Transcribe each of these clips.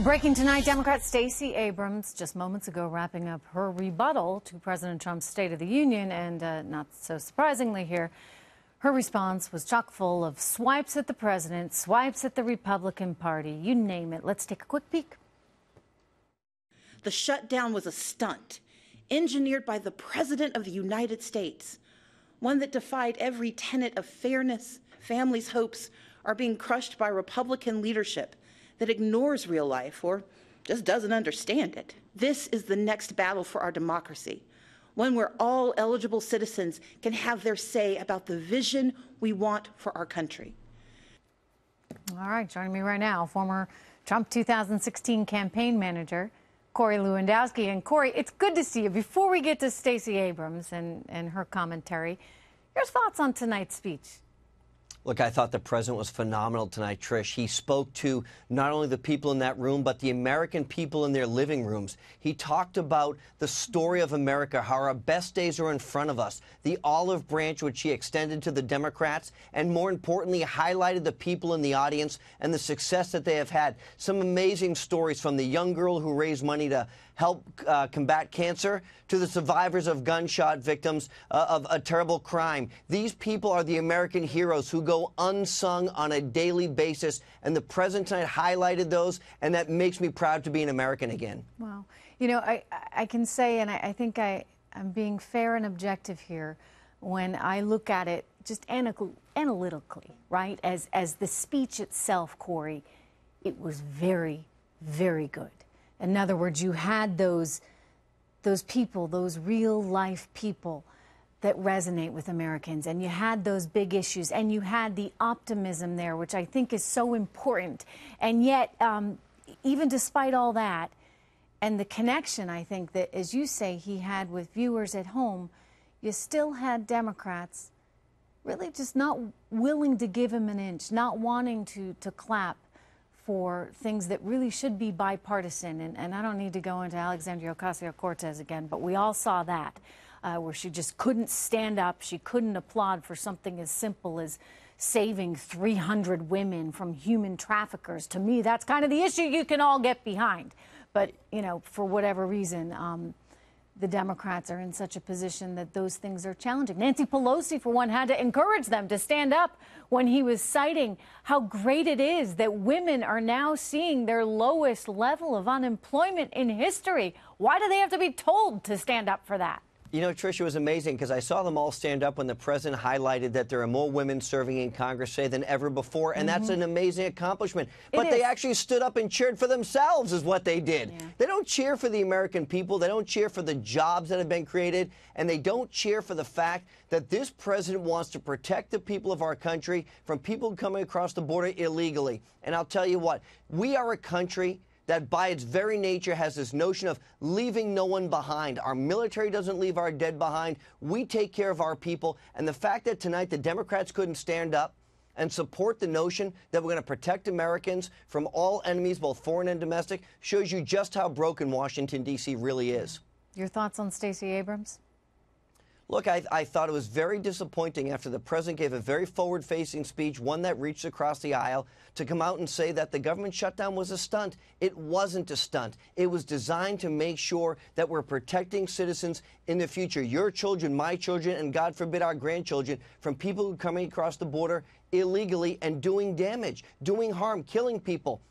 Breaking tonight, Democrat Stacey Abrams, just moments ago, wrapping up her rebuttal to President Trump's State of the Union. And not so surprisingly here, her response was chock full of swipes at the president, swipes at the Republican Party, you name it. Let's take a quick peek. The shutdown was a stunt engineered by the President of the United States, one that defied every tenet of fairness. Families' hopes are being crushed by Republican leadership that ignores real life or just doesn't understand it. This is the next battle for our democracy, one where all eligible citizens can have their say about the vision we want for our country. All right, joining me right now, former Trump 2016 campaign manager, Corey Lewandowski. And Corey, it's good to see you. Before we get to Stacey Abrams and her commentary, your thoughts on tonight's speech? Look, I thought the president was phenomenal tonight, Trish. He spoke to not only the people in that room, but the American people in their living rooms. He talked about the story of America, how our best days are in front of us, the olive branch which he extended to the Democrats, and more importantly, highlighted the people in the audience and the success that they have had. Some amazing stories, from the young girl who raised money to help combat cancer to the survivors of gunshot victims of a terrible crime. These people are the American heroes who go unsung on a daily basis, and the president tonight highlighted those, and that makes me proud to be an American again. Well, you know, I can say, and I think I'm being fair and objective here when I look at it just analytically, right? As the speech itself, Corey, it was very, very good. In other words, you had those people, those real-life people that resonate with Americans, and you had those big issues, and you had the optimism there, which I think is so important. And yet, even despite all that, and the connection, I think, that, as you say, he had with viewers at home, you still had Democrats really just not willing to give him an inch, not wanting to clap for things that really should be bipartisan. And I don't need to go into Alexandria Ocasio-Cortez again, but we all saw that, where she just couldn't stand up. She couldn't applaud for something as simple as saving 300 women from human traffickers. To me, that's kind of the issue you can all get behind. But, you know, for whatever reason, the Democrats are in such a position that those things are challenging. Nancy Pelosi, for one, had to encourage them to stand up when he was citing how great it is that women are now seeing their lowest level of unemployment in history. Why do they have to be told to stand up for that? You know, Trish, it was amazing because I saw them all stand up when the president highlighted that there are more women serving in Congress, say, than ever before. And that's an amazing accomplishment. But they actually stood up and cheered for themselves is what they did. Yeah. They don't cheer for the American people. They don't cheer for the jobs that have been created. And they don't cheer for the fact that this president wants to protect the people of our country from people coming across the border illegally. And I'll tell you what, we are a country that by its very nature has this notion of leaving no one behind. Our military doesn't leave our dead behind. We take care of our people. And the fact that tonight the Democrats couldn't stand up and support the notion that we're going to protect Americans from all enemies, both foreign and domestic, shows you just how broken Washington, D.C. really is. Your thoughts on Stacey Abrams? Look, I thought it was very disappointing after the president gave a very forward-facing speech, one that reached across the aisle, to come out and say that the government shutdown was a stunt. It wasn't a stunt. It was designed to make sure that we're protecting citizens in the future, your children, my children, and God forbid our grandchildren, from people who are coming across the border illegally and doing damage, doing harm, killing people.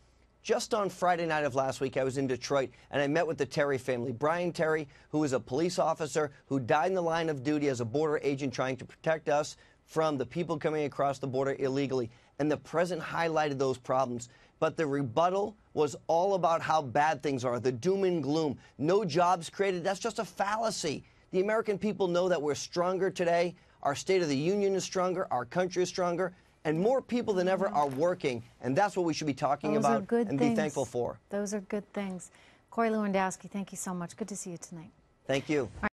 Just on Friday night of last week, I was in Detroit, and I met with the Terry family. Brian Terry, who was a police officer who died in the line of duty as a border agent trying to protect us from the people coming across the border illegally. And the president highlighted those problems. But the rebuttal was all about how bad things are, the doom and gloom. No jobs created. That's just a fallacy. The American people know that we're stronger today. Our State of the Union is stronger. Our country is stronger. And more people than ever are working, and that's what we should be talking about and be thankful for. Those are good things. Corey Lewandowski, thank you so much. Good to see you tonight. Thank you.